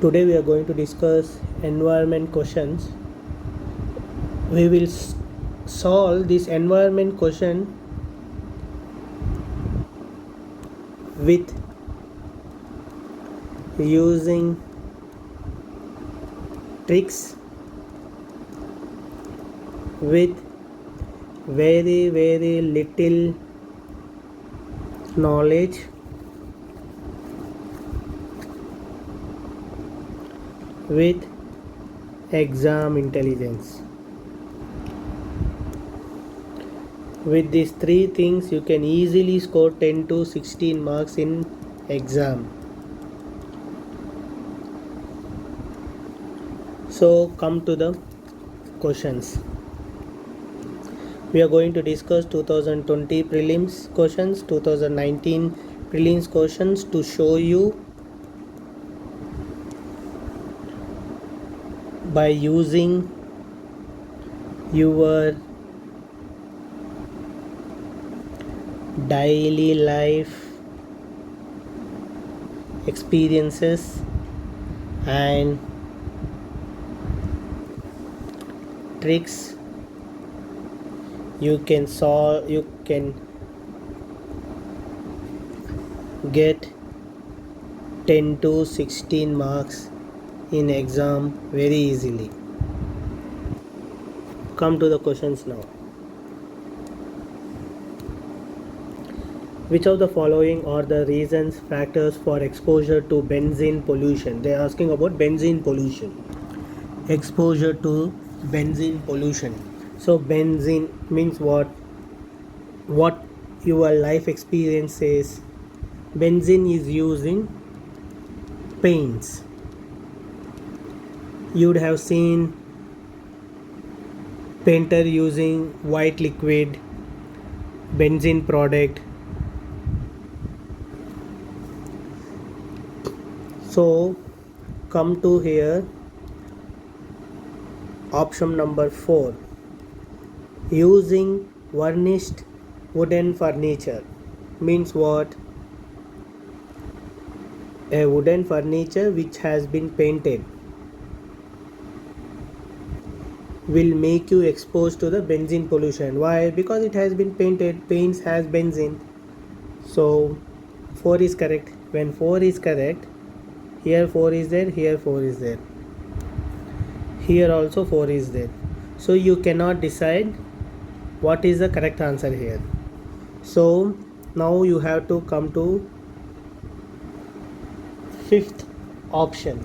Today we are going to discuss environment questions. We will solve this environment question with using tricks with very little knowledge with exam intelligence. With these three things you can easily score 10 to 16 marks in exam. So come to the questions. We are going to discuss 2020 prelims questions, 2019 prelims questions to show you by using your daily life experiences and tricks. You can get 10 to 16 marks in exam very easily. Come to the questions now. Which of the following are the reasons factors for exposure to benzene pollution? They are asking about benzene pollution. Exposure to benzene pollution. So benzene means what? What your life experience says. Benzene is used in paints. You'd have seen painter using white liquid benzene product. So come to here, option number 4, using varnished wooden furniture means what? A wooden furniture which has been painted will make you exposed to the benzene pollution. Why? Because it has been painted. Paints has benzene. So 4 is correct. When 4 is correct, here 4 is there, here 4 is there, here also 4 is there. So you cannot decide what is the correct answer here. So now you have to come to 5th option.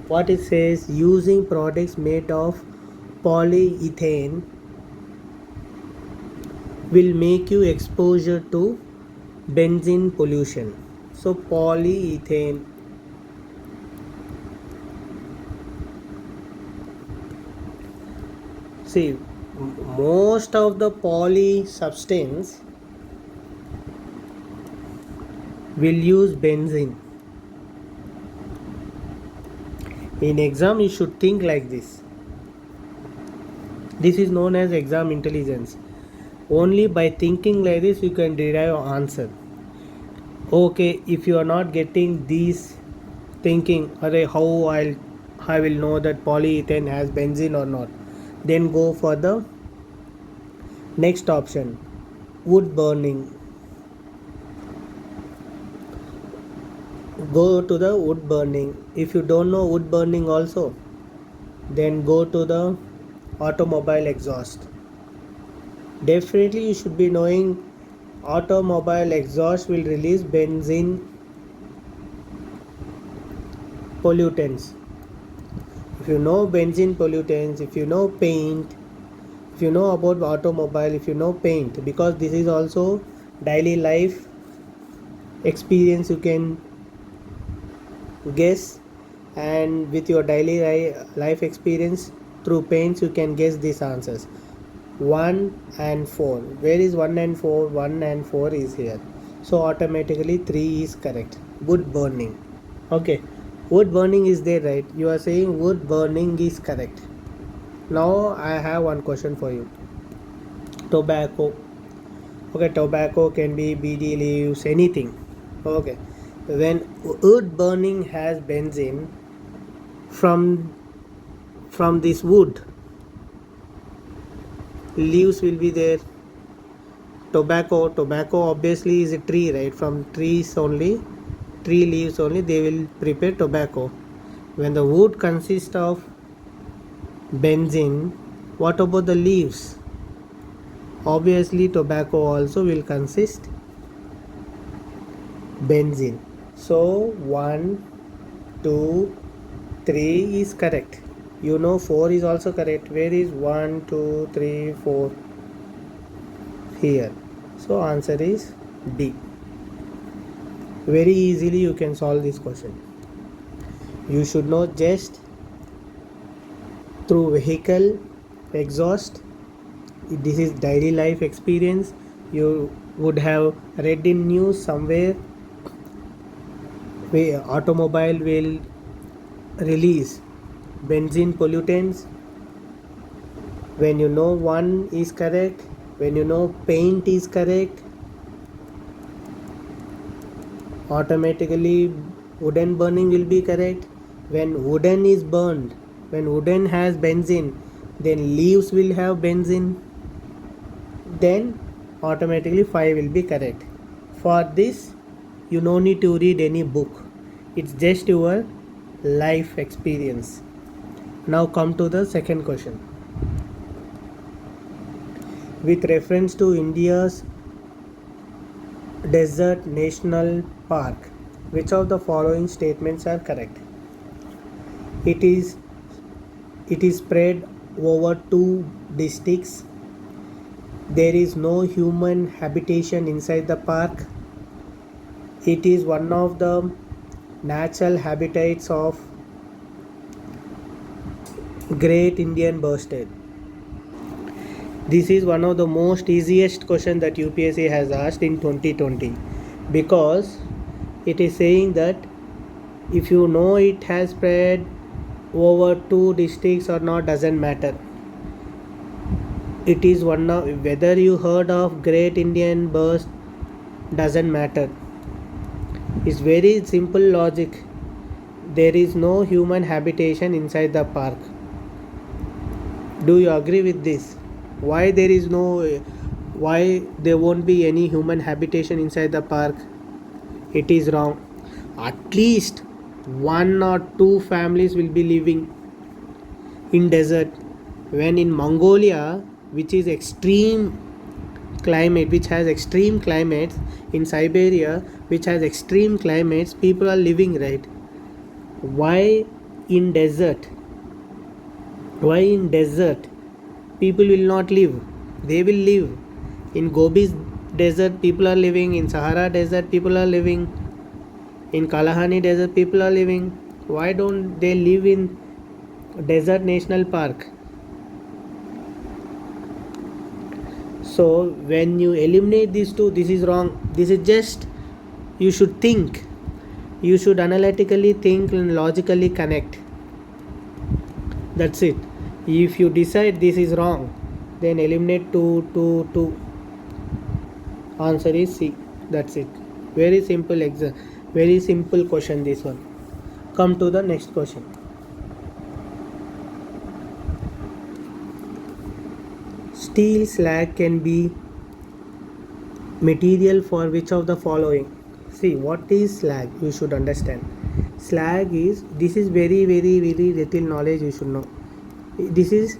What it says, using products made of polyethylene will make you exposure to benzene pollution. So polyethylene, see, most of the poly substance will use benzene. In exam you should think like this. This is known as exam intelligence. Only by thinking like this you can derive answer. Okay, if you are not getting these thinking, how I will know that polyethylene has benzene or not, then go for the next option, wood burning. Go to the wood burning. If you don't know wood burning also, then go to the automobile exhaust. Definitely you should be knowing automobile exhaust will release benzene pollutants. If you know benzene pollutants, if you know paint, if you know about automobile, if you know paint, because this is also daily life experience, you can guess, and with your daily life experience through paints you can guess these answers. 1 and 4, where is 1 and 4? 1 and 4 is here, so automatically 3 is correct. Wood burning. Okay, wood burning is there, right? You are saying wood burning is correct. Now I have one question for you. Tobacco. Okay, tobacco can be BD leaves, anything. Okay, when wood burning has benzene, from this wood, leaves will be there. Tobacco obviously is a tree, right? From trees only, tree leaves only they will prepare tobacco. When the wood consists of benzene, what about the leaves? Obviously tobacco also will consist benzene. So 1, 2, 3 is correct. 4 is also correct. Where is 1, 2, 3, 4? Here. So answer is D. Very easily you can solve this question. You should know just through vehicle exhaust. This is daily life experience. You would have read in news somewhere where automobile will release benzene pollutants. When you know one is correct, when you know paint is correct, automatically wooden burning will be correct. When wooden is burned, when wooden has benzene, then leaves will have benzene, then automatically 5 will be correct. For this you no need to read any book, it's just your life experience. Now come to the second question. With reference to India's desert national park, which of the following statements are correct? It is spread over 2 districts. There is no human habitation inside the park. It is one of the natural habitats of Great Indian Bustard. This is one of the most easiest question that UPSC has asked in 2020, because it is saying that if you know it has spread over 2 districts or not doesn't matter. It is one of, whether you heard of Great Indian Burst doesn't matter. It's very simple logic. There is no human habitation inside the park. Do you agree with this? Why there won't be any human habitation inside the park? It is wrong. At least 1 or 2 families will be living in desert. When in Mongolia, which is extreme climate, which has extreme climates, in Siberia, which has extreme climates, people are living, right? Why in desert? Why in desert people will not live? They will live. In Gobi's desert people are living. In Sahara desert people are living. In Kalahani desert people are living. Why don't they live in desert national park? So when you eliminate these two, this is wrong. This is just, you should think. You should analytically think and logically connect. That's it. If you decide this is wrong, then eliminate 2. Answer is C. That's it. Very simple exam. Very simple question, this one. Come to the next question. Steel slag can be material for which of the following? See, what is slag? You should understand. Slag is, this is very little knowledge you should know. This is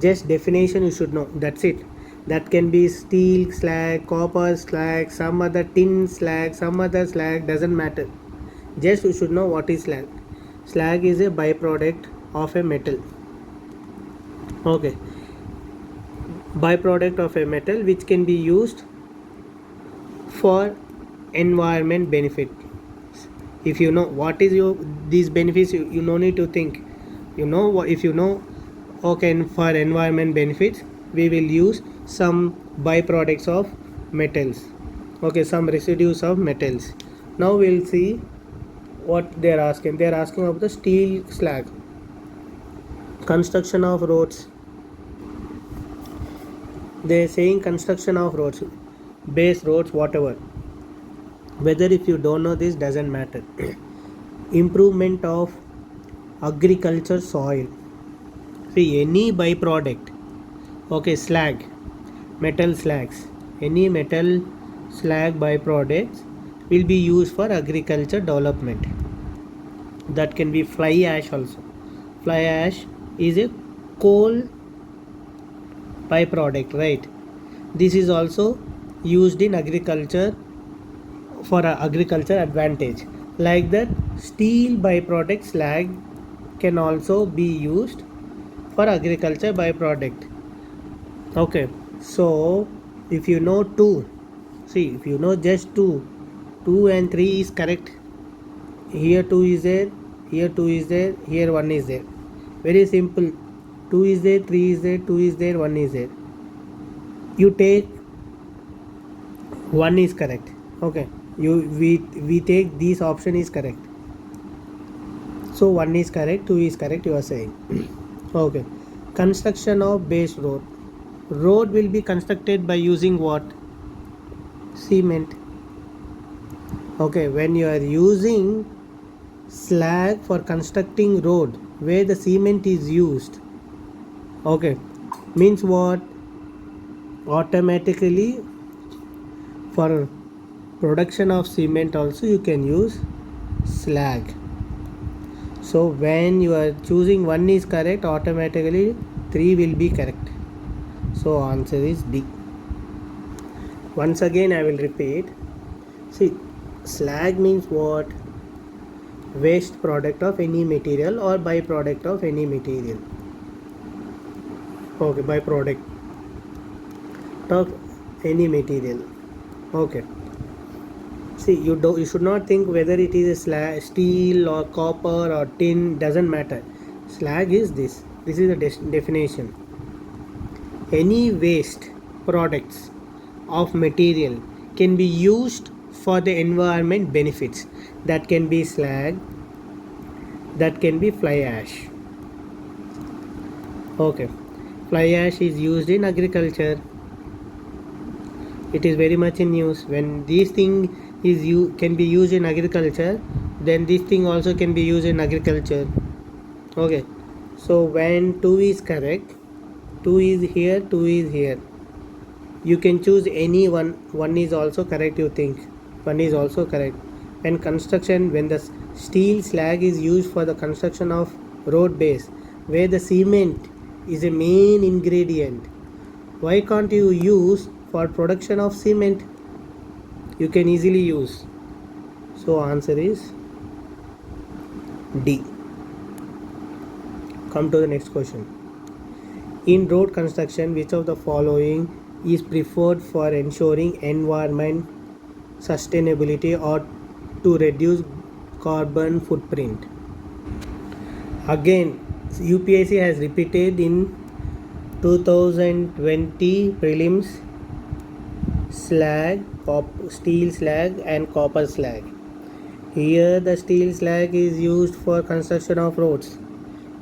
just definition you should know. That's it. That can be steel slag, copper slag, some other tin slag, some other slag, doesn't matter. Just you should know what is slag. Slag is a byproduct of a metal. Okay. Byproduct of a metal which can be used for environment benefit. If you know what is these benefits, you no need to think. If you know, okay, for environment benefits we will use some byproducts of metals, okay, some residues of metals. Now we'll see what they are asking. They are asking about the steel slag. Construction of roads. They are saying construction of roads, base roads, whatever. Whether if you don't know this doesn't matter. Improvement of agriculture soil. See, any byproduct, okay, slag, metal slags, any metal slag byproducts will be used for agriculture development. That can be fly ash also. Fly ash is a coal byproduct, right? This is also used in agriculture for agriculture advantage. Like that, steel byproduct slag can also be used for agriculture byproduct. Okay, so if you know 2, see, if you know just 2, 2 and 3 is correct. Here 2 is there, here 2 is there, here 1 is there. Very simple. 2 is there, 3 is there, 2 is there, 1 is there. You take 1 is correct. Okay, we take this option is correct. So 1 is correct, 2 is correct, you are saying. Okay, construction of base road. Road will be constructed by using what? Cement. Okay, when you are using slag for constructing road where the cement is used, okay, means what? Automatically for production of cement also you can use slag. So when you are choosing 1 is correct, automatically 3 will be correct. So answer is D. Once again I will repeat. See, slag means what? Waste product of any material or byproduct of any material. Okay, byproduct of any material. Okay. See, you should not think whether it is a slag, steel or copper or tin, doesn't matter. Slag is this. This is the definition. Any waste products of material can be used for the environment benefits. That can be slag, that can be fly ash. Okay, fly ash is used in agriculture. It is very much in use. When this thing is can be used in agriculture, then this thing also can be used in agriculture. Okay, so when 2 is correct, 2 is here, 2 is here, you can choose any one. 1 is also correct, you think 1 is also correct. When construction, when the steel slag is used for the construction of road base where the cement is a main ingredient, why can't you use for production of cement? You can easily use. So answer is D. Come to the next question. In road construction, which of the following is preferred for ensuring environment sustainability or to reduce carbon footprint? Again, UPSC has repeated in 2020 prelims slag, steel slag and copper slag. Here the steel slag is used for construction of roads.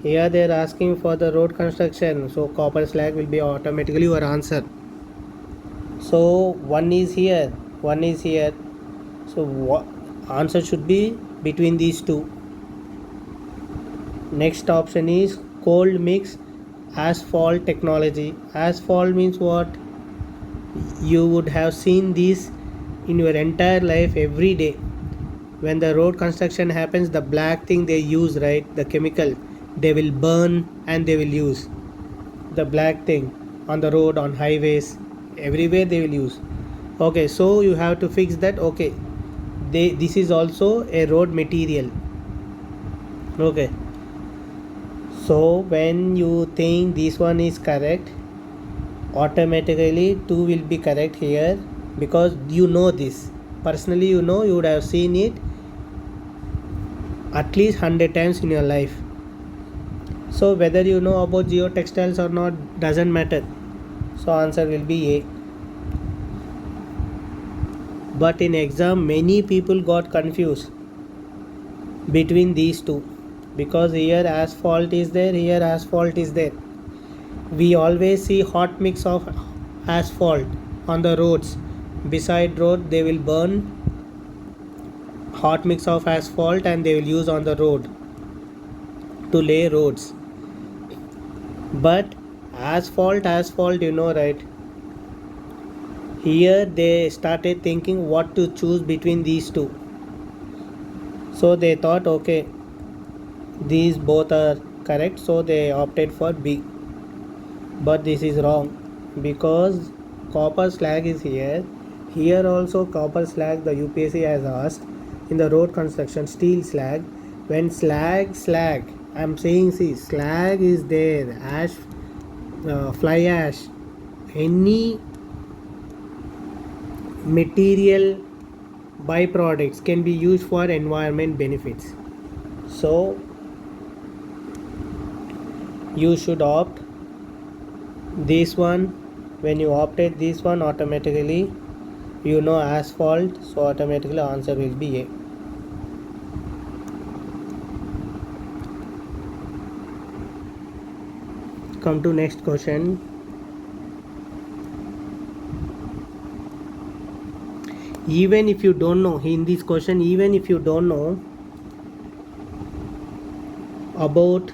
Here they are asking for the road construction, so copper slag will be automatically your answer. So 1 is here, 1 is here. So answer should be between these two. Next option is cold mix asphalt technology. Asphalt means what? You would have seen this in your entire life every day. When the road construction happens, the black thing they use, right? The chemical they will burn and they will use the black thing on the road, on highways, everywhere they will use. Okay, so you have to fix that. Okay, this is also a road material. Okay, so when you think this one is correct, automatically 2 will be correct here, because you know this personally. You know, you would have seen it at least 100 times in your life. So whether you know about geotextiles or not doesn't matter. So answer will be A. But in exam many people got confused between these two, because here asphalt is there, here asphalt is there. We always see hot mix of asphalt on the roads. Beside road they will burn hot mix of asphalt and they will use on the road. to lay roads. But asphalt, you know, right? Here they started thinking what to choose between these two. So they thought, okay, these both are correct, so they opted for B. But this is wrong, because copper slag is here. Here also copper slag, the UPSC has asked in the road construction steel slag. When slag, I'm saying, see, slag is there, ash, fly ash, any material byproducts can be used for environment benefits. So you should opt this one. When you opted this one, automatically you know asphalt, so automatically answer will be A. Come to next question. Even if you don't know, in this question, even if you don't know about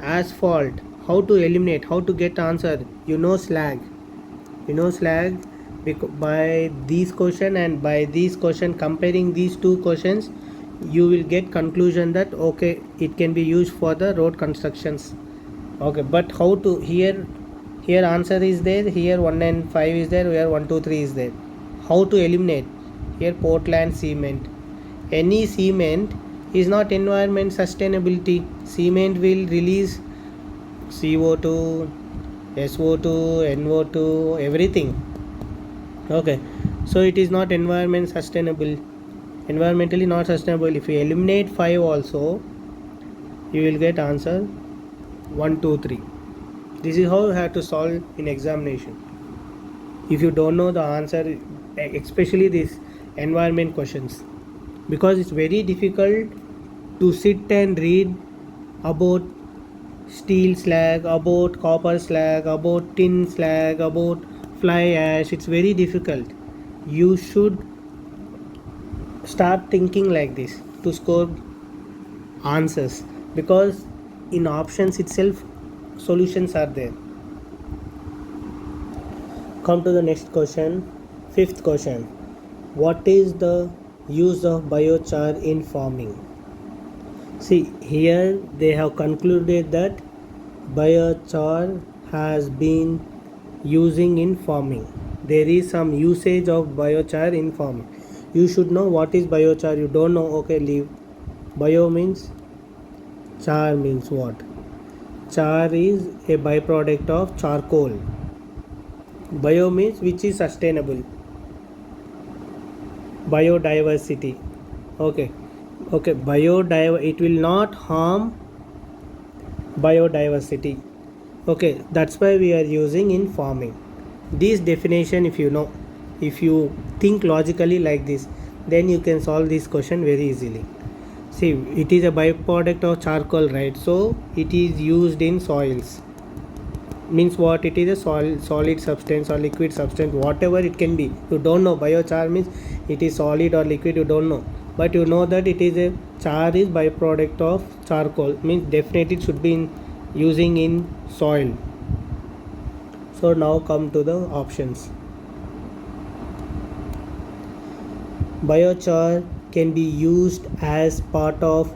asphalt, how to eliminate, how to get answer, you know slag, by this question and by this question, comparing these two questions, you will get conclusion that okay, it can be used for the road constructions. Okay, but how to, here answer is there, here 1 and 5 is there, here 1 2 3 is there. How to eliminate? Here Portland cement, any cement is not environment sustainability. Cement will release CO2, SO2, NO2, everything. Okay, so it is not environmentally not sustainable. If you eliminate 5 also, you will get answer 1 2 3. This is how you have to solve in examination. If you don't know the answer, especially these environment questions, because it's very difficult to sit and read about steel slag, about copper slag, about tin slag, about fly ash. It's very difficult. You should start thinking like this to score answers, because in options itself solutions are there. Come to the next question. Fifth question. What is the use of biochar in farming? See, here they have concluded that biochar has been using in farming. There is some usage of biochar in farming. You should know what is biochar. You don't know, okay, leave. Bio means, char means what? Char is a byproduct of charcoal. Bio means which is sustainable. Biodiversity. Okay, it will not harm biodiversity. Okay, that's why we are using in farming. This definition, if you know, if you think logically like this, then you can solve this question very easily. See, it is a byproduct of charcoal, right? So it is used in soils. Means what? It is a solid substance or liquid substance, whatever it can be. You don't know. Biochar means it is solid or liquid, you don't know, but you know that it is a char is byproduct of charcoal, means definitely it should be using in soil. So now come to the options. Biochar can be used as part of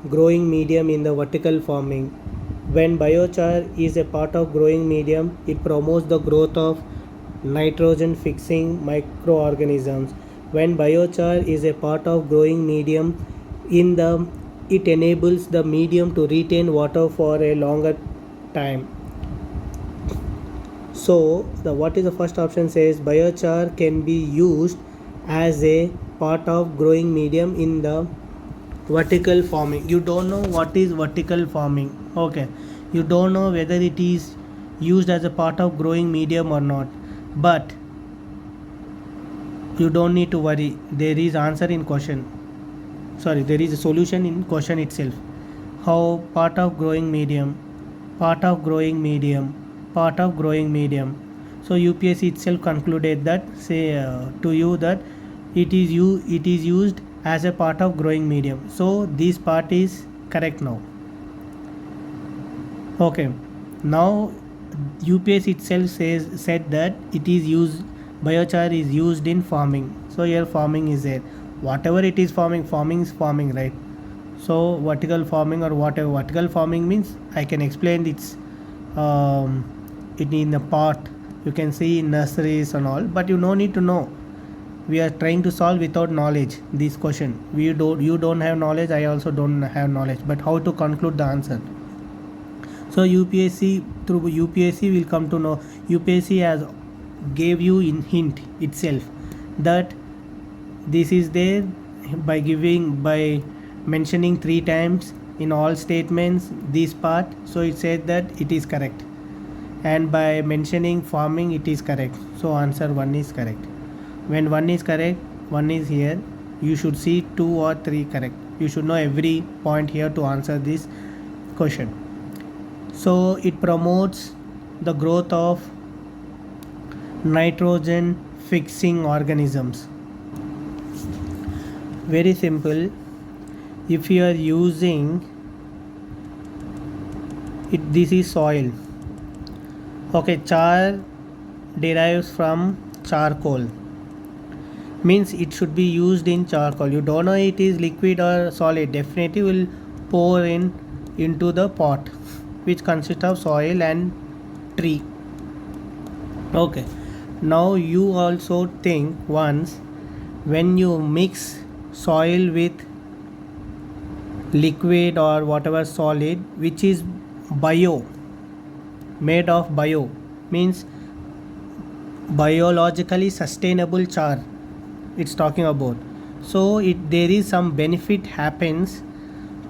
growing medium in the vertical farming. When biochar is a part of growing medium, it promotes the growth of nitrogen fixing microorganisms. When biochar is a part of growing medium, it enables the medium to retain water for a longer time. So what is the first option says biochar can be used as a part of growing medium in the vertical farming. You don't know what is vertical farming. Okay, you don't know whether it is used as a part of growing medium or not, but you don't need to worry. There is answer in question. There is a solution in question itself. How? Part of growing medium. So UPSC itself concluded that, to you that it is used as a part of growing medium. So this part is correct now. Okay, now UPS itself said that it is used, biochar is used in farming. So here farming is there. Whatever it is farming is farming, right? So vertical farming or whatever vertical farming means, I can explain um, it in a part. You can see in nurseries and all, but you no need to know. We are trying to solve without knowledge this question. You don't have knowledge, I also don't have knowledge, but how to conclude the answer? So UPSC, through UPSC will come to know. UPSC has gave you in hint itself that this is there by mentioning three times in all statements this part. So it said that it is correct, and by mentioning farming it is correct. So answer 1 is correct. When 1 is correct, 1 is here, you should see 2 or 3 correct. You should know every point here to answer this question. So it promotes the growth of nitrogen fixing organisms. Very simple. If you are using it, this is soil. Okay, char derives from charcoal, means it should be used in charcoal. You don't know it is liquid or solid, definitely will pour into the pot which consists of soil and tree. Okay, now you also think once, when you mix soil with liquid or whatever solid which is bio, made of bio, means biologically sustainable char it's talking about. So there is some benefit happens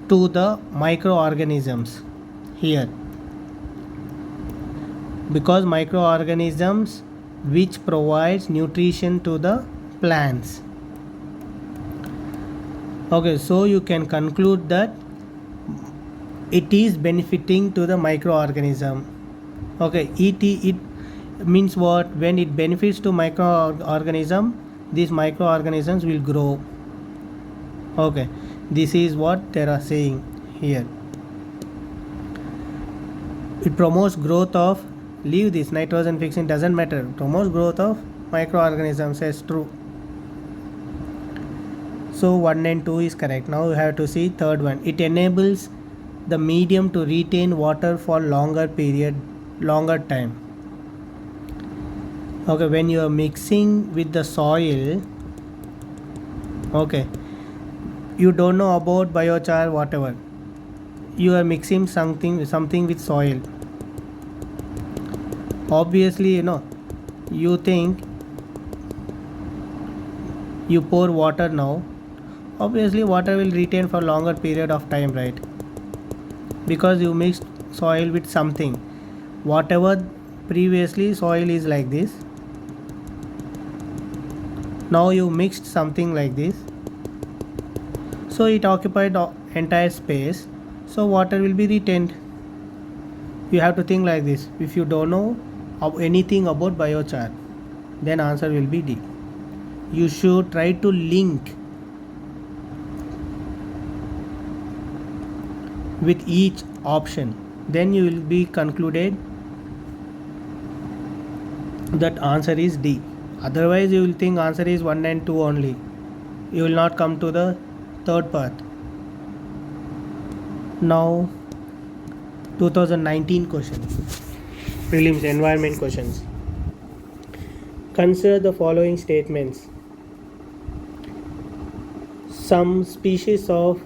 to the microorganisms here, because microorganisms which provides nutrition to the plants. Okay, so you can conclude that it is benefiting to the microorganism. Okay, it means what? When it benefits to microorganism, these microorganisms will grow. Okay, this is what they are saying here. It promotes growth of, leave this nitrogen fixing, doesn't matter, promotes growth of microorganisms as true. So 1 and 2 is correct. Now you have to see third one. It enables the medium to retain water for longer time. Okay, when you are mixing with the soil, okay, you don't know about biochar, whatever, you are mixing something with soil. Obviously, you think you pour water now, obviously water will retain for longer period of time, right? Because you mixed soil with something, whatever previously soil is like this, now you mixed something like this, so it occupied the entire space, so water will be retained. You have to think like this. If you don't know anything about biochar, then answer will be D. You should try to link with each option, then you will be concluded that answer is D. Otherwise you will think answer is 1 and 2 only. You will not come to the third part. Now 2019 question, prelims environment questions. Consider the following statements. Some species of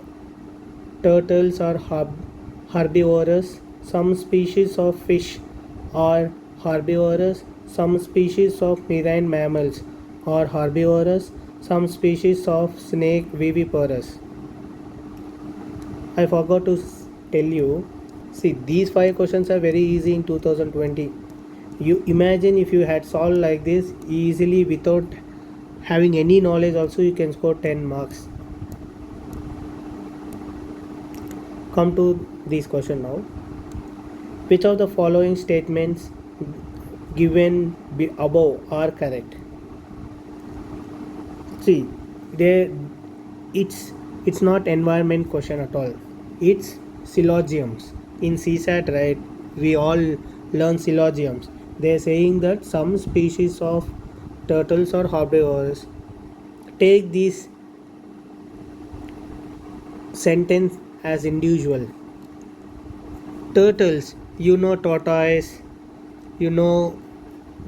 turtles are herbivorous, some species of fish are herbivorous, some species of marine mammals are herbivorous, some species of snake viviparous. I forgot to tell you, see, these 5 questions are very easy in 2020. You imagine if you had solved like this easily without having any knowledge also, you can score 10 marks. Come to this question now. Which of the following statements given above are correct? See, it's not environment question at all. It's syllogisms. In CSAT, right? we all learn syllogisms. They are saying that some species of turtles are herbivores. Take this sentence as individual. Turtles, you know tortoise, you know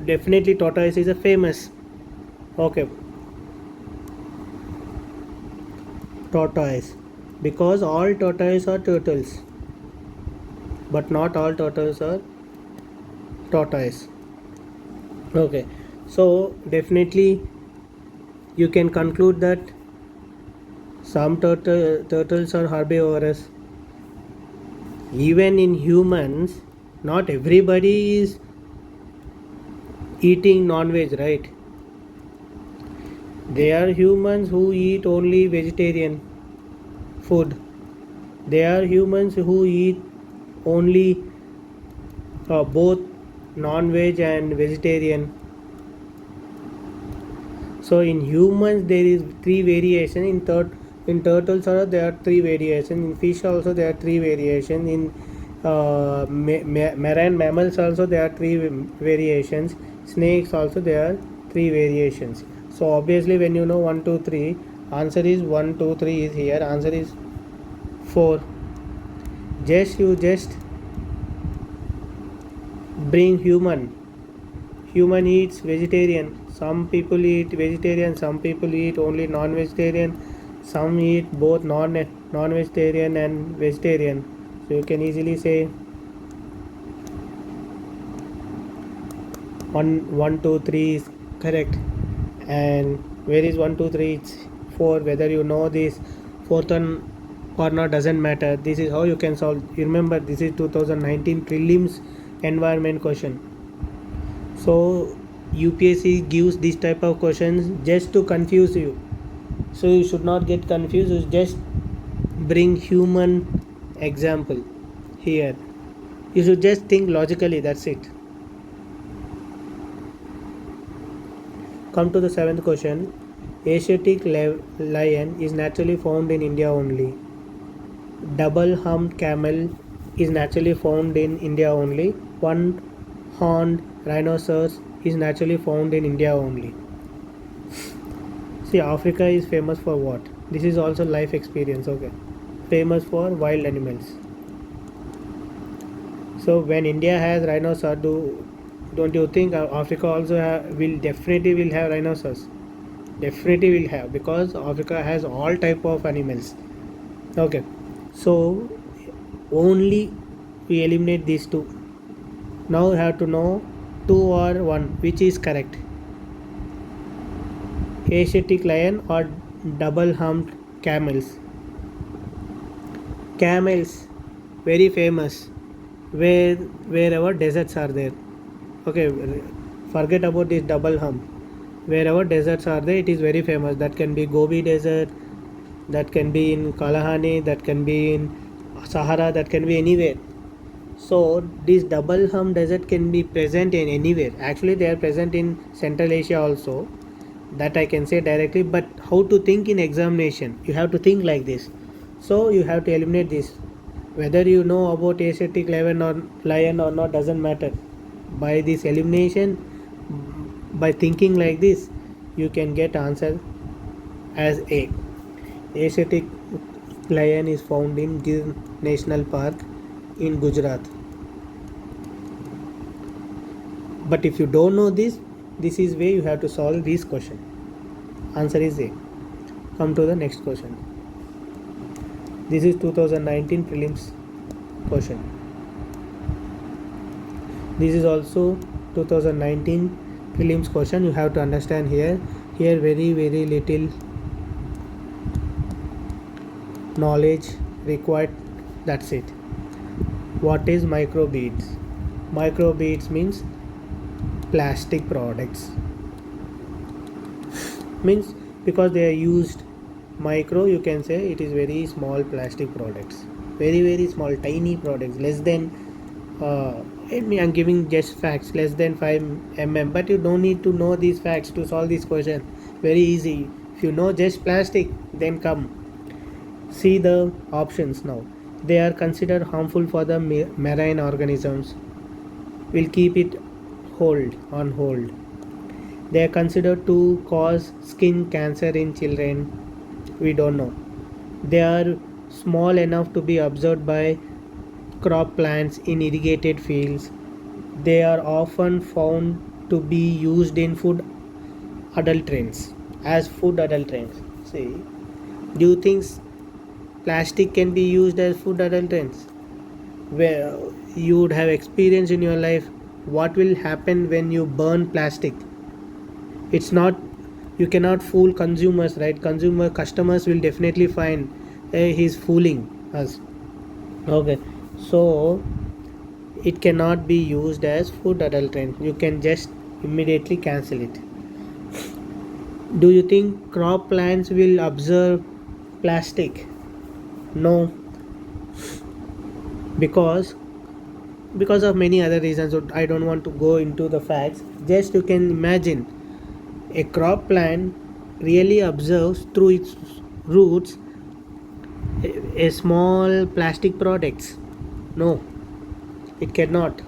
definitely tortoise is a famous. Okay, tortoise. Because all tortoises are turtles, but not all turtles are tortoise. Okay, so definitely you can conclude that some turtles are herbivorous. Even in humans, not everybody is eating non-veg, right? There are humans who eat only vegetarian food. There are humans who eat only both non-veg and vegetarian. So in humans there is three variation. In turtles also there are three variation. In fish also there are three variation. In marine mammals also there are three variations. Snakes also there are three variations. So obviously when you know 1 2 3, answer is 1 2 3 is here. Answer is 4. Just bring human eats vegetarian, some people eat vegetarian, some people eat only non-vegetarian, some eat both non-vegetarian and vegetarian. So you can easily say 1 2 3 is correct. And where is 1 2 3? It's 4. Whether you know this fourth one or not doesn't matter. This is how you can solve. You remember this is 2019 prelims environment question. So UPSC gives this type of questions just to confuse you. So you should not get confused. You just bring human example here. You should just think logically. That's it. Come to the seventh question. Asiatic lion is naturally found in India only. Double-humped camel is naturally found in India only. One-horned rhinoceros is naturally found in India only. See, Africa is famous for what? This is also life experience, okay? Famous for wild animals. So when India has rhinoceros, don't you think Africa also will definitely will have rhinoceros? Definitely will have, because Africa has all type of animals. Okay, so only we eliminate these two. Now we have to know 2 or 1 which is correct. Asiatic lion or double humped camels. Camels, very famous wherever deserts are there. Okay, forget about this double hump. Wherever deserts are there, it is very famous. That can be Gobi Desert, that can be in Kalahari, that can be in Sahara, that can be anywhere. So this double hump desert can be present in anywhere. Actually they are present in Central Asia also, that I can say directly. But how to think in examination, you have to think like this. So you have to eliminate this. Whether you know about Asiatic lion or not doesn't matter. By this elimination, by thinking like this, you can get answer as A. Asiatic lion is found in Gir National Park in Gujarat. But if you don't know this is way you have to solve this question. Answer is A. Come to the next question. This is 2019 prelims question. This is also 2019 prelims question. You have to understand here very little knowledge required. That's it. What is microbeads? Microbeads means plastic products. Means because they are used micro, you can say it is very small plastic products. Very small, tiny products, less than I'm giving just facts, less than 5 mm. But you don't need to know these facts to solve this question. Very easy. If you know just plastic, then come see the options now. They are considered harmful for the marine organisms. We'll keep it on hold. They are considered to cause skin cancer in children. We don't know. They are small enough to be observed by crop plants in irrigated fields. They are often found to be used in food adulterants as food adulterants. See, do you think plastic can be used as food adulterants? Where you would have experience in your life what will happen when you burn plastic. It's not, you cannot fool consumers, right? Customers will definitely find, hey, he's fooling us. Okay, so it cannot be used as food adulterant. You can just immediately cancel it. Do you think crop plants will absorb plastic? No, because of many other reasons. So I don't want to go into the facts. Just you can imagine a crop plant really absorbs through its roots a small plastic products. No, it cannot.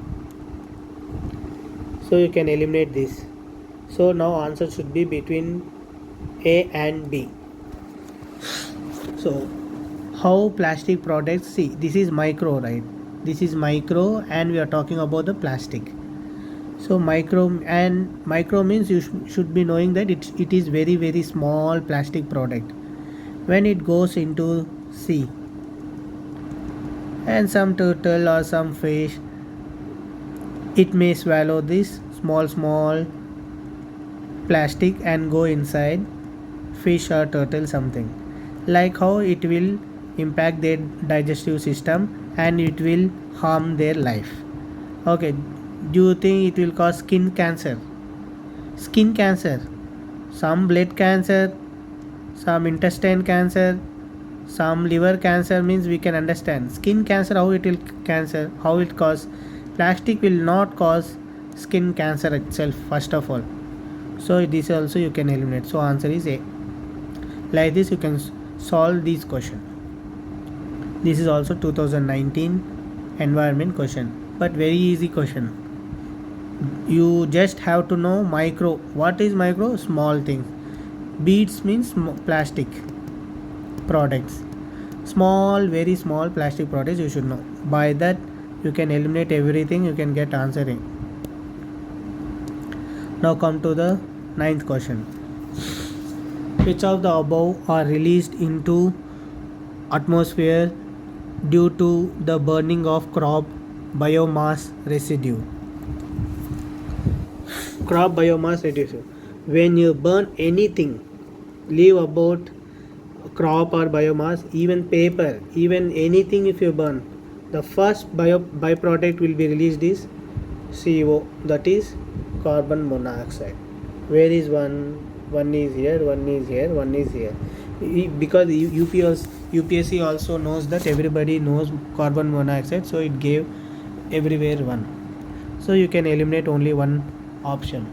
So you can eliminate this. So now answer should be between A and B. So how plastic products, see, this is micro, right? This is micro and we are talking about the plastic. So micro means you should be knowing that it is very very small plastic product. When it goes into sea and some turtle or some fish, it may swallow this small plastic and go inside fish or turtle something, like how it will impact their digestive system and it will harm their life. Okay, do you think it will cause skin cancer, some blood cancer, some intestine cancer, some liver cancer? Means we can understand skin cancer, how it will cancer, how it cause. Plastic will not cause skin cancer itself, first of all. So this also you can eliminate. So answer is A. Like this you can solve this question. This is also 2019 environment question, but very easy question. You just have to know micro. What is micro? Small things. Beads means plastic products. Small, very small plastic products you should know. By that you can eliminate everything, you can get answering. Now come to the ninth question. Which of the above are released into atmosphere due to the burning of crop biomass residue? Crop biomass residue. When you burn anything, leave about crop or biomass, even paper, even anything, if you burn, the first byproduct will be released is CO, that is carbon monoxide. Where is one? One is here, one is here, one is here. Because UPSC also knows that everybody knows carbon monoxide, so it gave everywhere one. So you can eliminate only one option.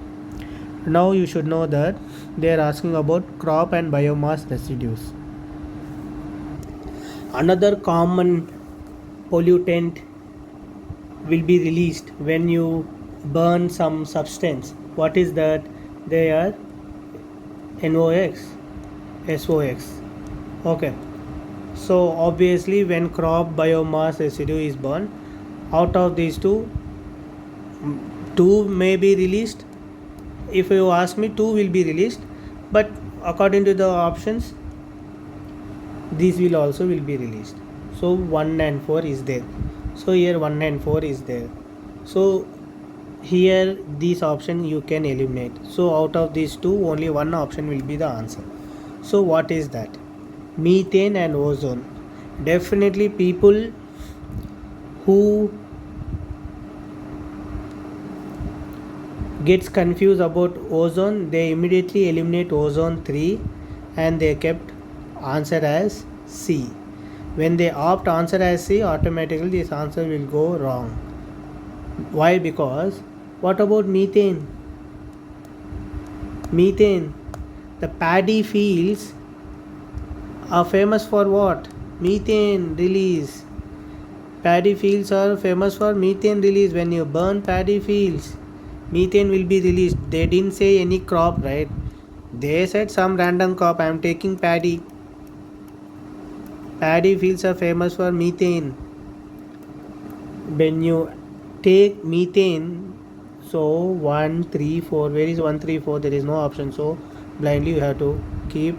Now you should know that they are asking about crop and biomass residues. Another common pollutant will be released when you burn some substance. What is that? They are NOx, SOx. Okay, so obviously when crop biomass residue is burned, out of these two may be released. If you ask me, two will be released, but according to the options, these will also will be released. So 1 and 4 is there. So here 1 and 4 is there. So here this option you can eliminate. So out of these two, only one option will be the answer. So what is that? Methane and ozone. Definitely people who gets confused about ozone, they immediately eliminate ozone 3 and they kept answer as C. When they opt answer as C, automatically this answer will go wrong. Why? Because what about methane? Methane, the paddy fields are famous for what? Methane release. Paddy fields are famous for methane release. When you burn paddy fields, methane will be released. They didn't say any crop, right? They said some random crop. I am taking paddy. Paddy fields are famous for methane. When you take methane, so 1 3 4, where is 1 3 4? There is no option, so blindly you have to keep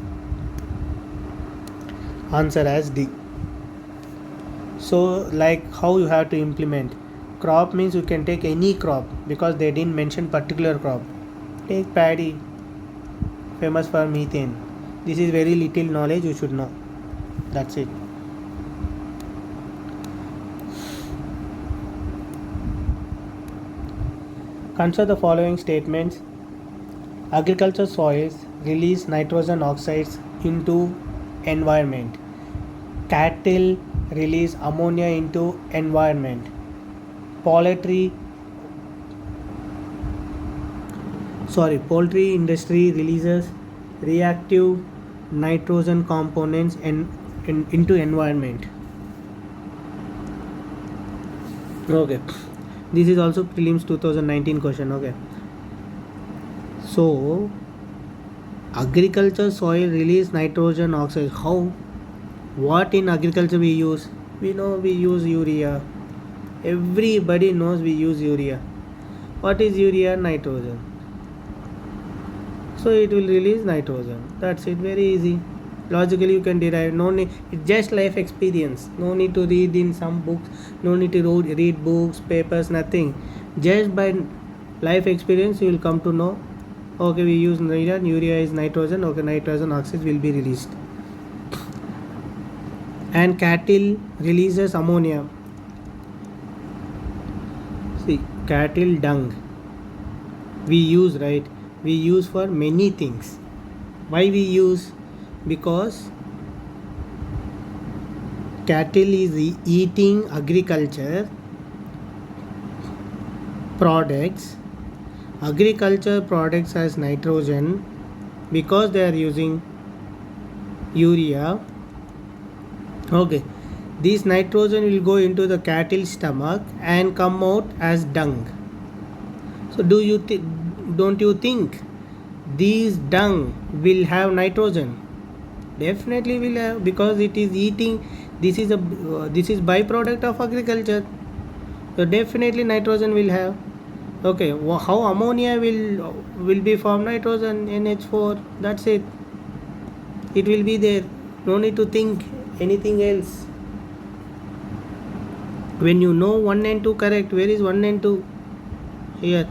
answer as D. So like how you have to implement crop means you can take any crop because they didn't mention particular crop. Take paddy, famous for methane. This is very little knowledge, you should know. That's it. Consider the following statements. Agriculture soils release nitrogen oxides into environment. Cattle release ammonia into environment. Poultry industry releases reactive nitrogen components into environment. Okay, this is also prelims 2019 question. Okay, so agriculture soil release nitrogen oxides. How? What in agriculture we use? We know we use urea. Everybody knows we use urea. What is urea? Nitrogen. So it will release nitrogen. That's it. Very easy. Logically you can derive. No need. It's just life experience. No need to read in some books. No need to read books, papers, nothing. Just by life experience you will come to know. Okay, we use urea is nitrogen. Okay, nitrogen oxides will be released. And cattle releases ammonia. See, cattle dung we use, right? We use for many things. Why we use? Because cattle is eating agriculture products. Agriculture products has nitrogen because they are using urea. Okay, this nitrogen will go into the cattle stomach and come out as dung. So don't you think these dung will have nitrogen? Definitely will have, because it is eating. This is byproduct of agriculture, so definitely nitrogen will have. Okay, how ammonia will be formed? Nitrogen, NH4. That's it. It will be there. No need to think anything else. When you know 1 and 2 correct, where is 1 and 2? Here.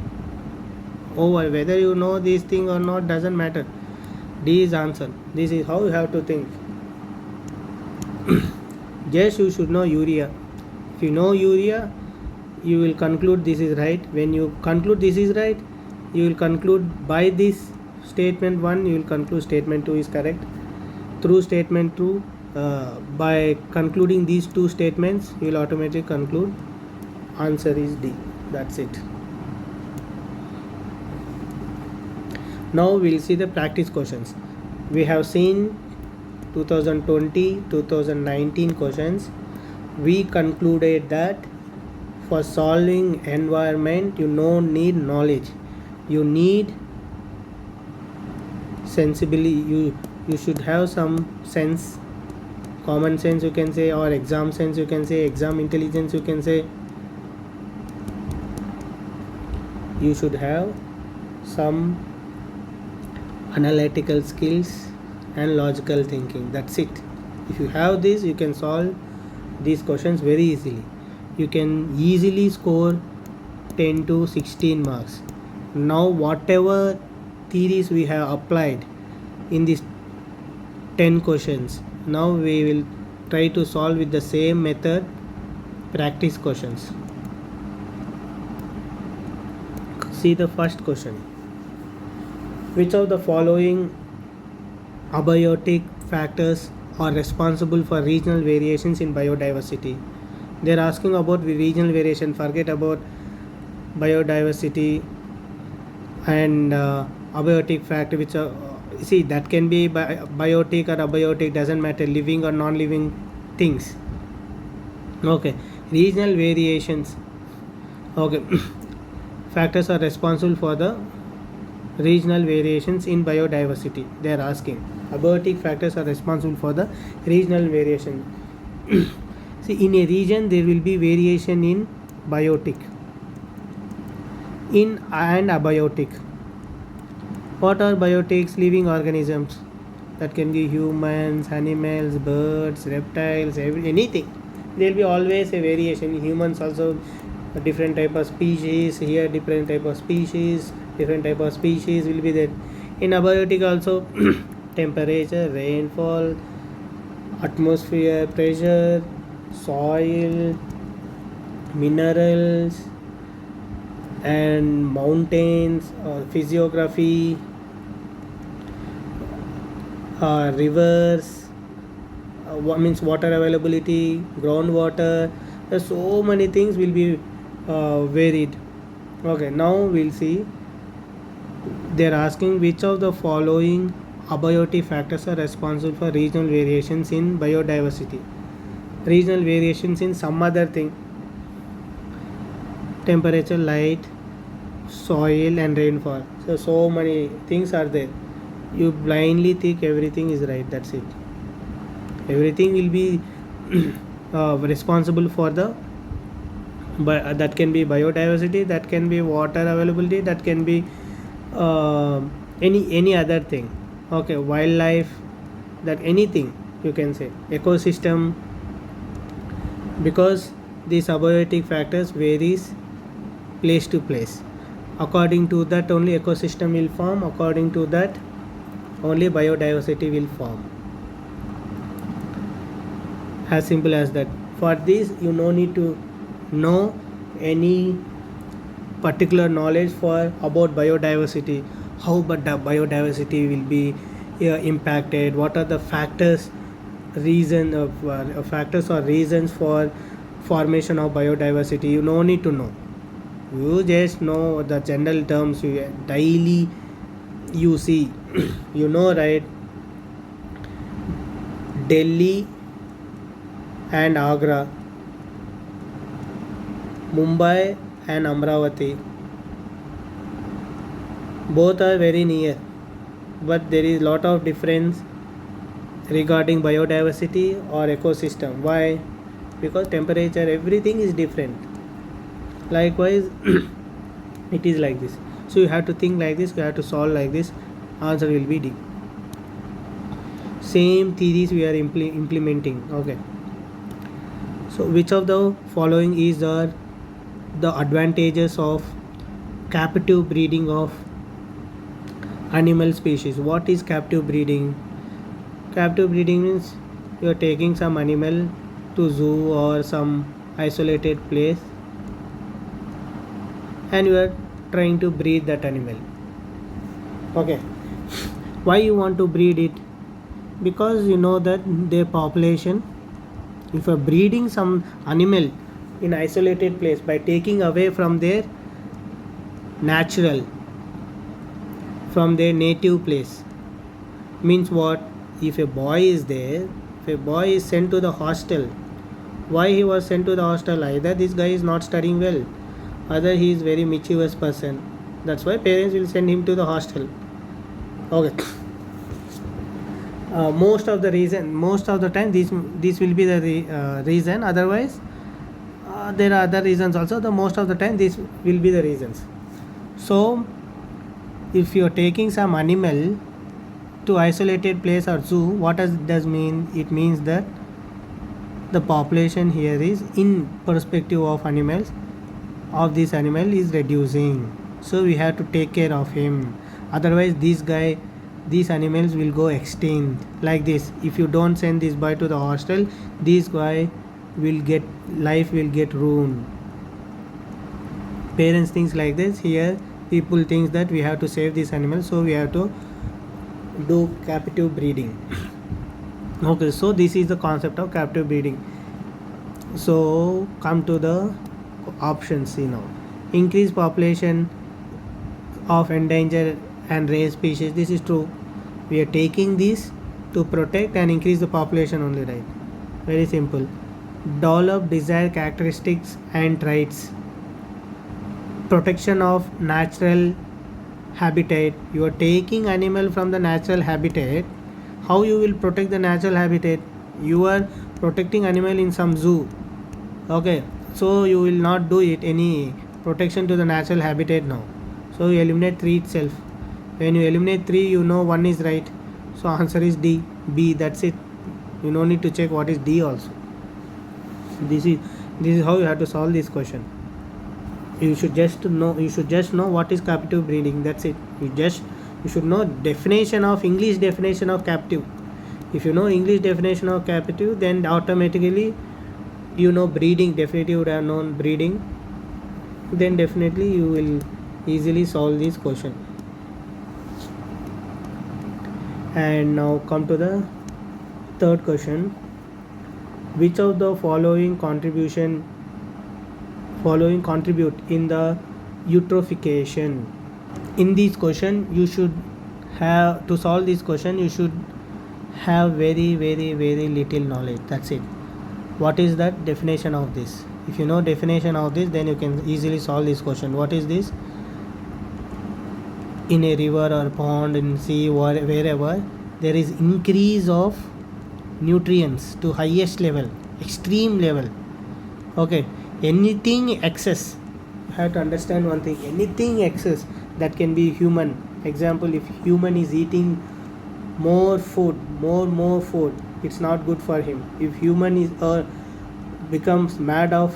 Over. Whether you know this thing or not doesn't matter. D is answer. This is how you have to think. Just you should know urea. If you know urea, you will conclude this is right. When you conclude this is right, you will conclude by this statement 1, you will conclude statement 2 is correct. Through statement 2, by concluding these two statements, you will automatically conclude answer is D. That's it. Now we will see the practice questions. We have seen 2020, 2019 questions. We concluded that for solving environment, you don't need knowledge. You need sensibility. You should have some sense, common sense you can say, or exam sense you can say, exam intelligence you can say. You should have some analytical skills and logical thinking. That's it. If you have this, you can solve these questions very easily. You can easily score 10 to 16 marks. Now whatever theories we have applied in these 10 questions, now we will try to solve with the same method practice questions. See the first question. Which of the following abiotic factors are responsible for regional variations in biodiversity? They are asking about regional variation. Forget about biodiversity and abiotic factor, which are, see, that can be biotic or abiotic, doesn't matter, living or non-living things. Okay, Regional variations. Okay. Factors are responsible for the regional variations in biodiversity. They are asking. Abiotic factors are responsible for the regional variation. See, in a region there will be variation in biotic, in and abiotic. What are biotics? Living organisms. That can be humans, animals, birds, reptiles, anything. There will be always a variation. Humans also a different type of species. Here different type of species. Different type of species will be there. In abiotic also temperature, rainfall, atmosphere pressure, soil, minerals, and mountains, physiography, rivers, means water availability, groundwater. There's so many things will be varied. Okay, now we'll see. They're asking which of the following abiotic factors are responsible for regional variations in biodiversity. Regional variations in some other thing. Temperature, light, soil, and rainfall. So many things are there. You blindly think everything is right. That's it. Everything will be responsible for the. But that can be biodiversity. That can be water availability. That can be any other thing. Okay, wildlife. That anything you can say. Ecosystem. Because these abiotic factors varies place to place. According to that only ecosystem will form. According to that only biodiversity will form. As simple as that. For this you no need to know any particular knowledge for about biodiversity, how but the biodiversity will be impacted, what are the factors, reason of factors or reasons for formation of biodiversity. You no need to know. You just know the general terms. You daily you see. You know, right? Delhi and Agra, Mumbai and Amravati, both are very near, but there is lot of difference regarding biodiversity or ecosystem. Why? Because temperature, everything is different. Likewise, it is like this. So you have to think like this. You have to solve like this. Answer will be D. Same theories we are implementing. Okay. So which of the following is the advantages of captive breeding of animal species? What is captive breeding? Captive breeding means you are taking some animal to zoo or some isolated place and you are trying to breed that animal. Okay. Why you want to breed it? Because you know that their population, if you are breeding some animal in isolated place by taking away from their natural, from their native place, means what? If a boy is there, if a boy is sent to the hostel, why he was sent to the hostel? Either this guy is not studying well, either he is very mischievous person. That's why parents will send him to the hostel. Okay. Most of the time this will be the reason. Otherwise there are other reasons also. The most of the time this will be the reasons. So if you are taking some animal to isolated place or zoo, what does mean? It means that the population here is, in perspective of animals, of this animal is reducing, so we have to take care of him. Otherwise these animals will go extinct. Like this, if you don't send this boy to the hostel, this guy will get ruined. Parents thinks like this. Here people thinks that we have to save this animal, so we have to do captive breeding. Okay, so this is the concept of captive breeding. So come to the options. See now, increase population of endangered and rare species. This is true. We are taking this to protect and increase the population only, right? Very simple. develop desired characteristics and traits, protection of natural habitat. You are taking animal from the natural habitat. How you will protect the natural habitat? You are protecting animal in some zoo. Okay, so you will not do it any protection to the natural habitat now. So you eliminate 3 itself. When you eliminate 3, you know 1 is right. So answer is D. B, that's it. You no need to check what is D also. This is how you have to solve this question. You should just know what is captive breeding. That's it. You should know definition of English definition of captive. If you know English definition of captive, then automatically you know breeding. Definitely you would have known breeding. Then definitely you will easily solve this question. And now come to the third question. Which of the following contribute in the eutrophication? In this question, you should have to solve this question. You should have very little knowledge. That's it. What is that definition of this? If you know definition of this, then you can easily solve this question. What is this? In a river or pond, in sea, wherever there is increase of nutrients to highest level, extreme level. Okay, anything excess, you have to understand one thing. Anything excess, that can be human. Example, if human is eating more food, more food, it's not good for him. If human is becomes mad of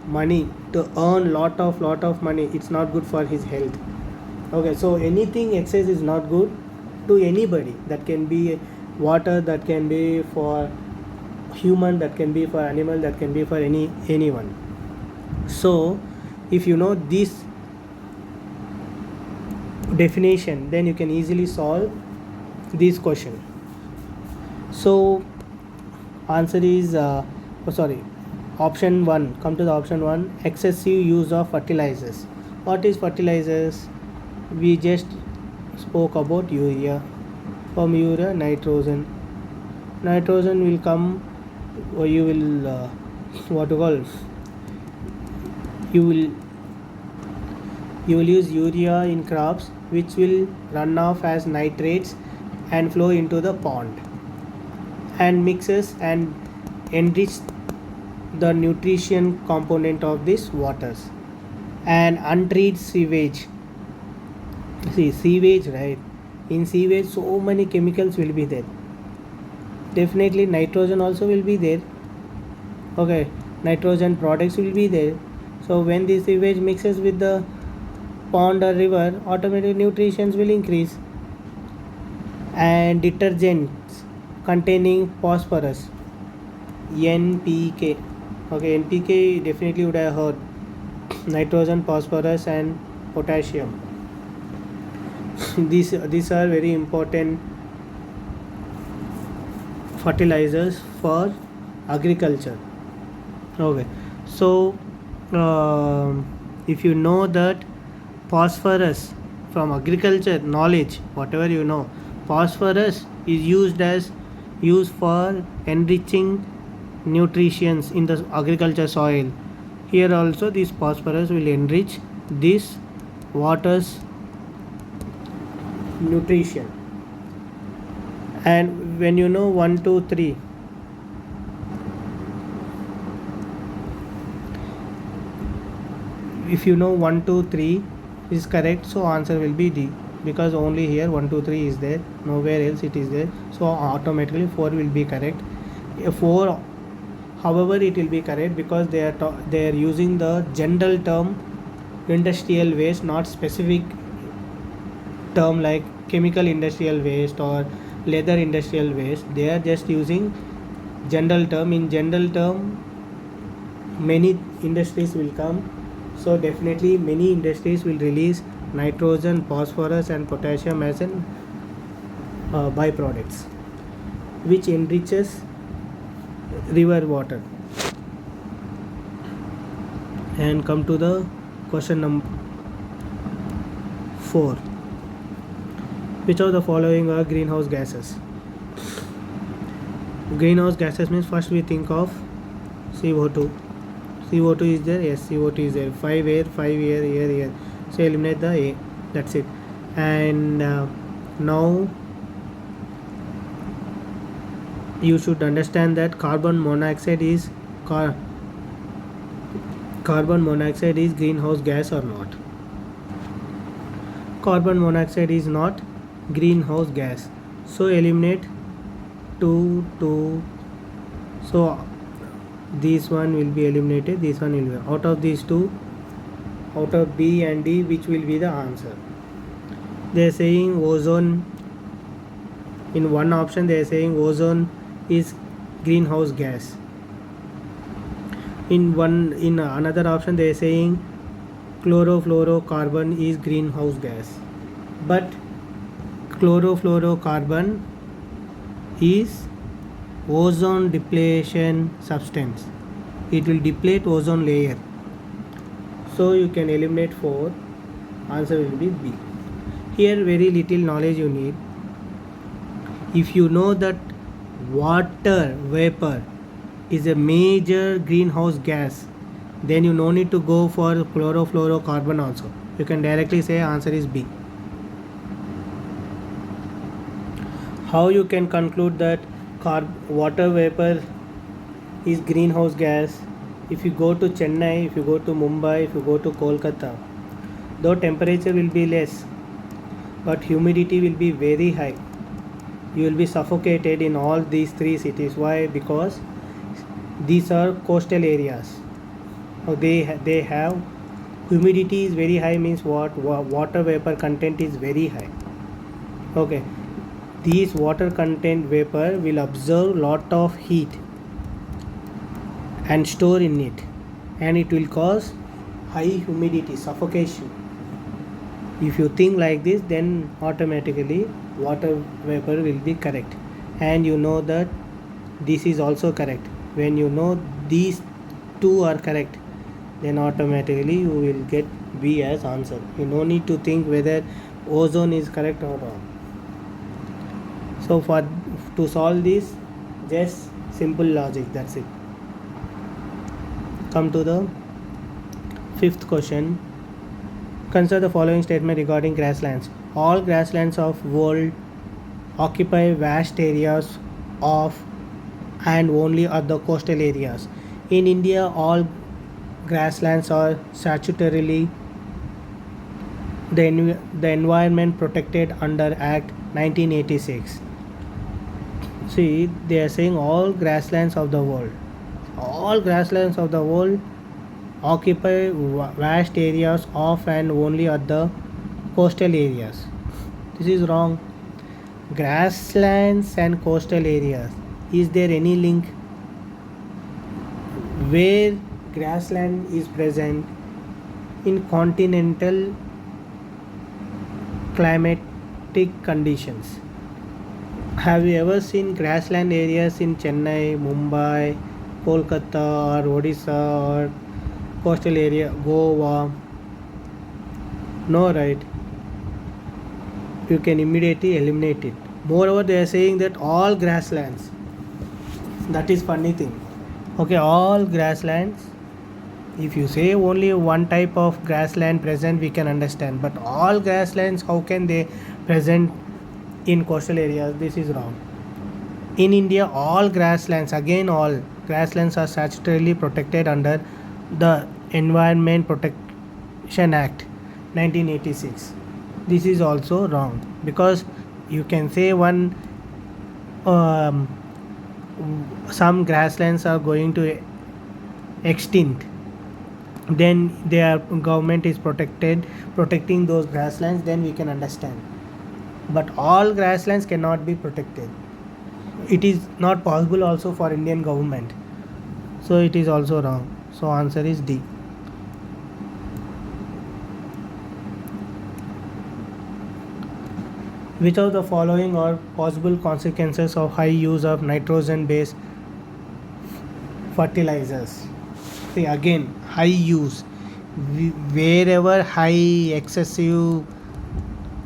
money to earn lot of money, it's not good for his health. Okay, so anything excess is not good to anybody. That can be water, that can be for human, that can be for animal, that can be for anyone. So if you know this definition, then you can easily solve this question. So answer is option 1. Come to the option 1. Excessive use of fertilizers. What is fertilizers? We just spoke about urea. From urea, nitrogen will come, or you will you will use urea in crops, which will run off as nitrates and flow into the pond and mixes and enrich the nutrition component of these waters. And untreated sewage. See, sewage, right? In sewage, so many chemicals will be there. Definitely nitrogen also will be there. Okay, nitrogen products will be there. So when the sewage mixes with the pond or river, automatic nutrition will increase. And detergents containing phosphorus, NPK. Okay, NPK definitely would have heard. Nitrogen, phosphorus and potassium. These are very important fertilizers for agriculture. Okay, so if you know that phosphorus from agriculture knowledge, whatever you know, phosphorus is used for enriching nutrients in the agriculture soil. Here also this phosphorus will enrich this water's nutrition. And when you know 1, 2, 3, if you know 1, 2, 3 is correct, so answer will be D, because only here 1, 2, 3 is there, nowhere else it is there. So automatically 4 will be correct. 4, however, it will be correct because they are using the general term industrial waste, not specific term like chemical industrial waste or leather industrial waste. They are just using general term. In general term, many industries will come, so definitely many industries will release nitrogen, phosphorus and potassium as an byproducts, which enriches river water. And come to the question number 4. Which of the following are greenhouse gases? Greenhouse gases means first we think of CO2. CO2 is there, yes, CO2 is there. 5 air, 5 air, air, air. So eliminate the A. That's it. And now you should understand that carbon monoxide is greenhouse gas or not. Carbon monoxide is not greenhouse gas. So eliminate 2, 2. So this one will be eliminated, this one will be out of these two, out of B and D, which will be the answer. They are saying ozone. In one option they are saying ozone is greenhouse gas. In another option they are saying chlorofluorocarbon is greenhouse gas. But chlorofluorocarbon is ozone depletion substance. It will deplete ozone layer. So you can eliminate 4. Answer will be B. Here very little knowledge you need. If you know that water vapor is a major greenhouse gas, then you no need to go for chlorofluorocarbon also. You can directly say answer is B. How you can conclude that water vapor is greenhouse gas? If you go to Chennai, if you go to Mumbai, if you go to Kolkata, though temperature will be less, but humidity will be very high. You will be suffocated in all these 3 cities. Why? Because these are coastal areas. They have humidity is very high, means what? Water vapor content is very high. Okay, these water content vapor will absorb lot of heat and store in it, and it will cause high humidity, suffocation. If you think like this, then automatically water vapor will be correct. And you know that this is also correct. When you know these two are correct, then automatically you will get B as answer. You no need to think whether ozone is correct or wrong. So to solve this, just simple logic, that's it. Come to the 5th question. Consider the following statement regarding grasslands. All grasslands of world occupy vast areas of and only at the coastal areas. In India, all grasslands are statutorily the environment protected under Act 1986. See, they are saying all grasslands of the world occupy vast areas of and only at the coastal areas. This is wrong. Grasslands and coastal areas, is there any link? Where grassland is present in continental climatic conditions. Have you ever seen grassland areas in Chennai, Mumbai, Kolkata or Odisha or coastal area, Goa? No, right? You can immediately eliminate it. Moreover, they are saying that all grasslands. That is funny thing. Okay, all grasslands. If you say only one type of grassland present, we can understand. But all grasslands, how can they present in coastal areas? This is wrong. In India, all grasslands, again all grasslands are statutorily protected under the Environment Protection Act 1986. This is also wrong, because you can say some grasslands are going to extinct, then their government is protecting those grasslands, then we can understand. But all grasslands cannot be protected. It is not possible also for Indian government, so it is also wrong. So answer is D. Which of the following are possible consequences of high use of nitrogen based fertilizers? See, again, high use. Wherever high, excessive,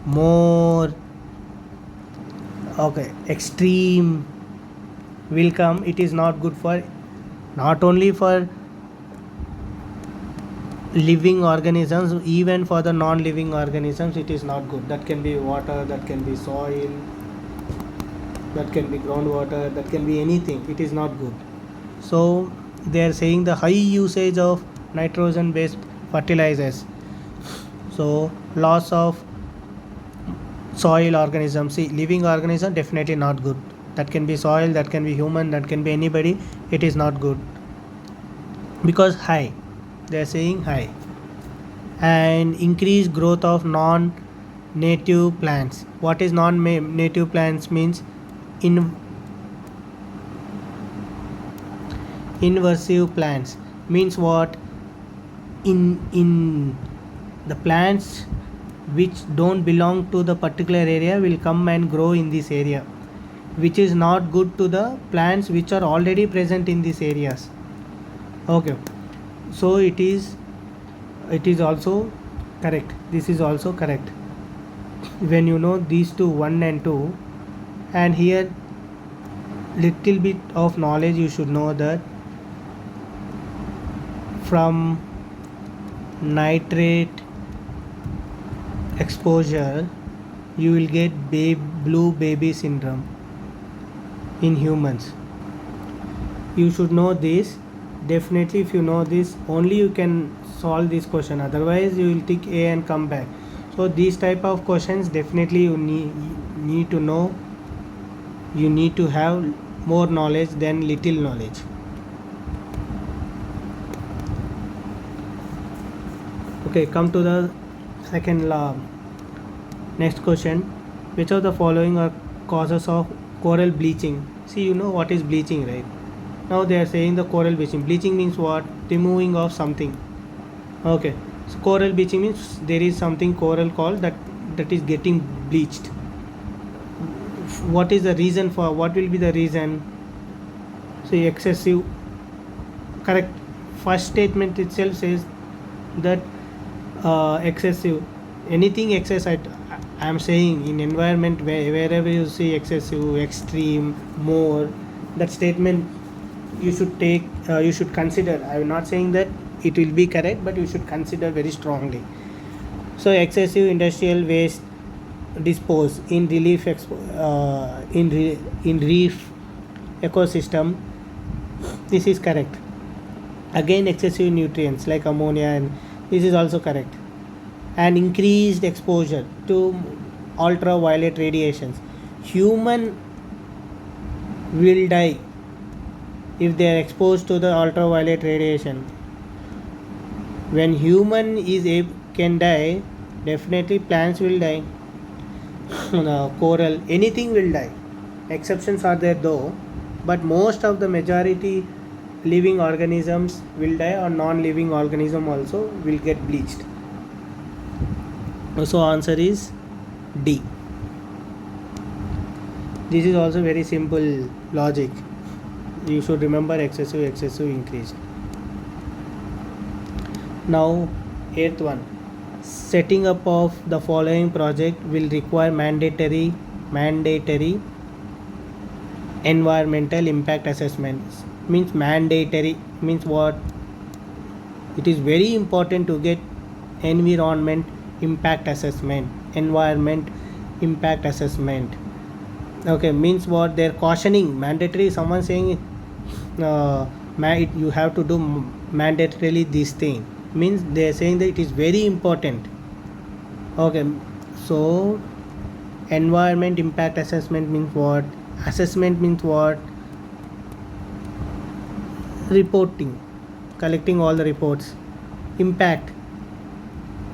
more, extreme will come, it is not good for not only for living organisms, even for the non-living organisms it is not good. That can be water, that can be soil, that can be groundwater, that can be anything. It is not good. So they are saying the high usage of nitrogen based fertilizers, so loss of soil organisms. See, living organism definitely not good. That can be soil, that can be human, that can be anybody. It is not good because high, they are saying high. And increased growth of non native plants. What is non native plants means? In invasive plants means what? In the plants which don't belong to the particular area will come and grow in this area, which is not good to the plants which are already present in these areas. Okay, so it is also correct. This is also correct when you know these two, 1 and 2. And here little bit of knowledge you should know that from nitrate exposure you will get blue baby syndrome in humans. You should know this. Definitely if you know this only you can solve this question, otherwise you will tick A and come back. So these type of questions definitely you need to know. You need to have more knowledge than little knowledge. Okay, come to the second law. Next question, which of the following are causes of coral bleaching? See, you know what is bleaching, right? Now they are saying the coral bleaching. Bleaching means what? Removing of something. Okay, so coral bleaching means there is something coral called that is getting bleached. What is the reason for? What will be the reason? See, excessive. Correct. First statement itself says that excessive. Anything excess, I am saying in environment wherever you see excessive, extreme, more, that statement you should take. You should consider. I am not saying that it will be correct, but you should consider very strongly. So excessive industrial waste dispose in in reef ecosystem. This is correct. Again, excessive nutrients like ammonia, and this is also correct. And increased exposure to ultraviolet radiations. Human will die if they are exposed to the ultraviolet radiation. When human can die, definitely plants will die. Coral, anything will die. Exceptions are there though, but most of the majority living organisms will die, or non-living organism also will get bleached. So answer is D. This is also very simple logic. You should remember excessive, increased. Now, 8th one. Setting up of the following project will require mandatory environmental impact assessments. Means mandatory means what? It is very important to get environment impact assessment. Okay, means what? They're cautioning mandatory. Someone saying you have to do mandatorily this thing, means they're saying that it is very important. Okay, so environment impact assessment means what? Assessment means what? Reporting, collecting all the reports. Impact,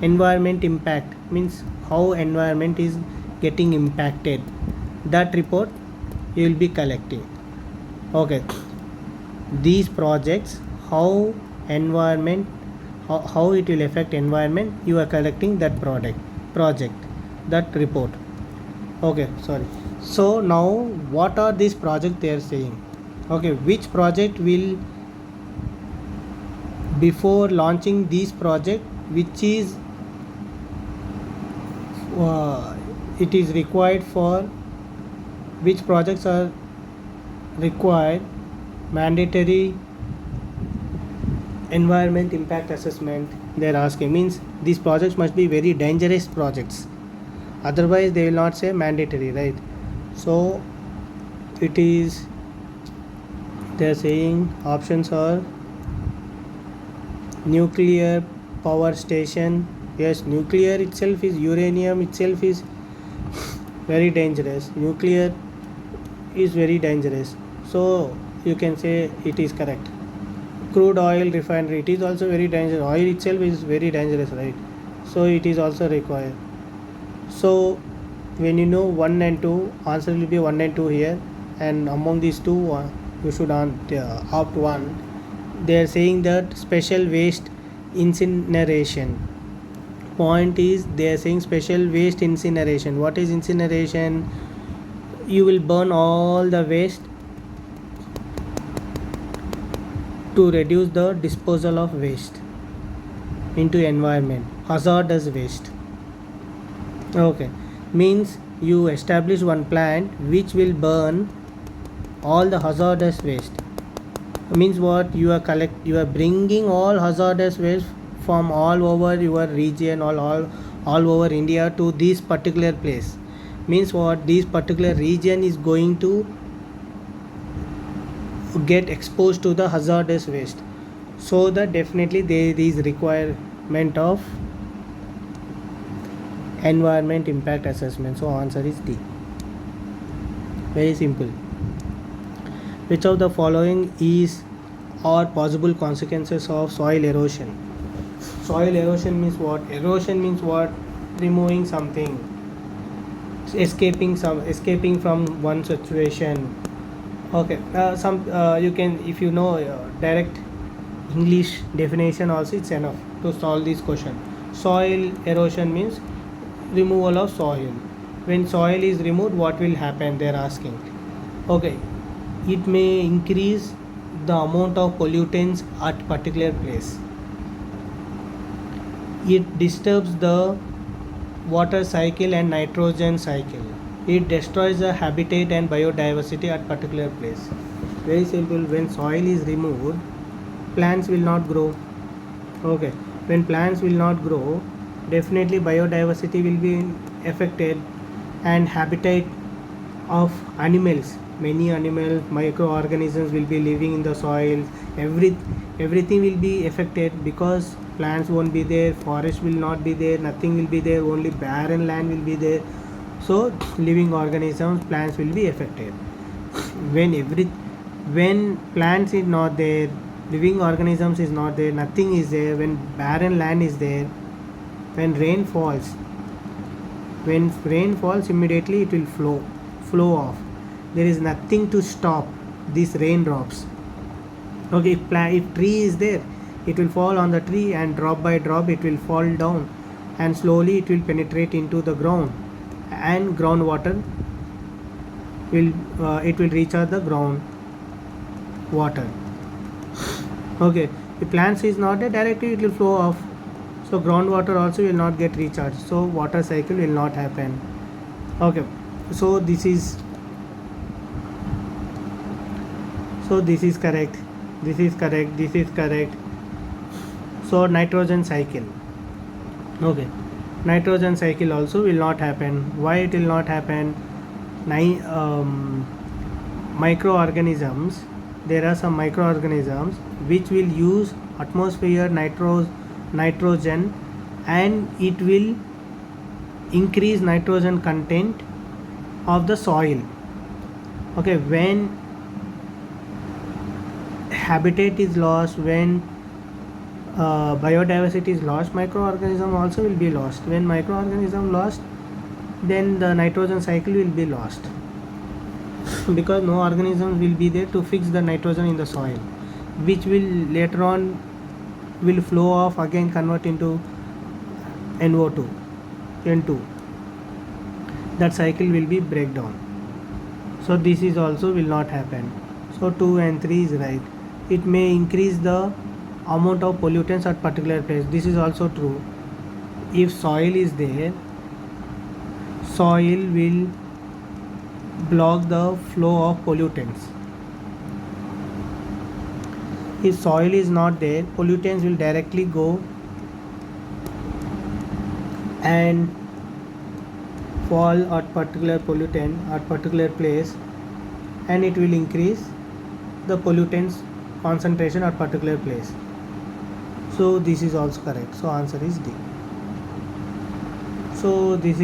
environment impact means how environment is getting impacted. That report you will be collecting. Okay, these projects, how environment, how it will affect environment, you are collecting that project, that report. Okay, sorry. So now what are these projects they are saying? Okay, which project will, before launching this project, which is it is required for, which projects are required mandatory environment impact assessment they're asking, means these projects must be very dangerous projects, otherwise they will not say mandatory, right? So it is, they're saying options are nuclear power station. Yes, nuclear itself is, uranium itself is very dangerous, nuclear is very dangerous, so you can say it is correct. Crude oil refinery, it is also very dangerous, oil itself is very dangerous, right? So it is also required. So when you know 1 and 2, answer will be 1 and 2 here, and among these two you should opt one. They are saying that special waste incineration. Point is, they are saying special waste incineration. What is incineration? You will burn all the waste to reduce the disposal of waste into environment, hazardous waste. Okay, means you establish one plant which will burn all the hazardous waste. Means what? You are bringing all hazardous waste from all over your region, all over India to this particular place. Means what? This particular region is going to get exposed to the hazardous waste, so that definitely there is requirement of environment impact assessment. So answer is D. Very simple. Which of the following is or possible consequences of soil erosion? Soil erosion means what? Erosion means what? Removing something, escaping from one situation. Okay, you can, if you know direct English definition also, it's enough to solve this question. Soil erosion means removal of soil. When soil is removed, what will happen, they're asking. Okay, it may increase the amount of pollutants at particular place. It disturbs the water cycle and nitrogen cycle. It destroys the habitat and biodiversity at particular place. Very simple. When soil is removed, plants will not grow. Okay, when plants will not grow, definitely biodiversity will be affected, and habitat of animals, many animals, microorganisms will be living in the soil. Everything will be affected, because plants won't be there, forest will not be there, nothing will be there, only barren land will be there. So living organisms, plants will be affected. When plants is not there, living organisms is not there, nothing is there, when barren land is there, when rain falls, immediately it will flow off. There is nothing to stop these raindrops. Okay, if tree is there, it will fall on the tree, and drop by drop it will fall down, and slowly it will penetrate into the ground, and groundwater will recharge the ground water. Okay, if plants is not there, directly it will flow off, so groundwater also will not get recharged, so water cycle will not happen. Okay, so this is correct, this is correct. So nitrogen cycle. Okay, nitrogen cycle also will not happen. Why it will not happen? Microorganisms, there are some microorganisms which will use atmosphere nitrogen, and it will increase nitrogen content of the soil. Okay, when habitat is lost, when biodiversity is lost, microorganism also will be lost. When microorganism lost, then the nitrogen cycle will be lost, because no organism will be there to fix the nitrogen in the soil, which will later on will flow off again, convert into NO2, N2. That cycle will be breakdown. So this is also will not happen. So 2 and 3 is right. It may increase the amount of pollutants at particular place. This is also true. If soil is there, soil will block the flow of pollutants. If soil is not there, pollutants will directly go and fall at particular pollutant at particular place, and it will increase the pollutants concentration at particular place. So this is also correct. So answer is D. So this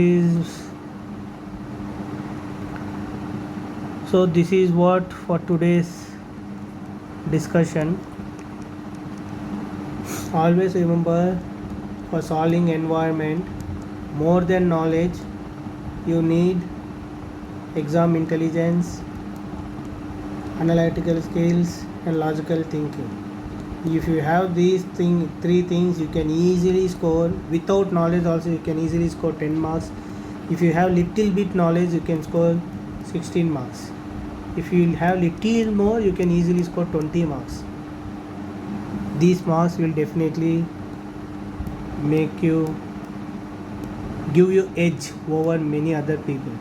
is what for today's discussion. Always remember, for solving environment, more than knowledge, you need exam intelligence, analytical skills, and logical thinking. If you have these three things, you can easily score. Without knowledge also, you can easily score 10 marks. If you have little bit knowledge, you can score 16 marks. If you have little more, you can easily score 20 marks. These marks will definitely give you edge over many other people.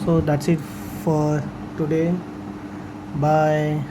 So that's it for today. Bye.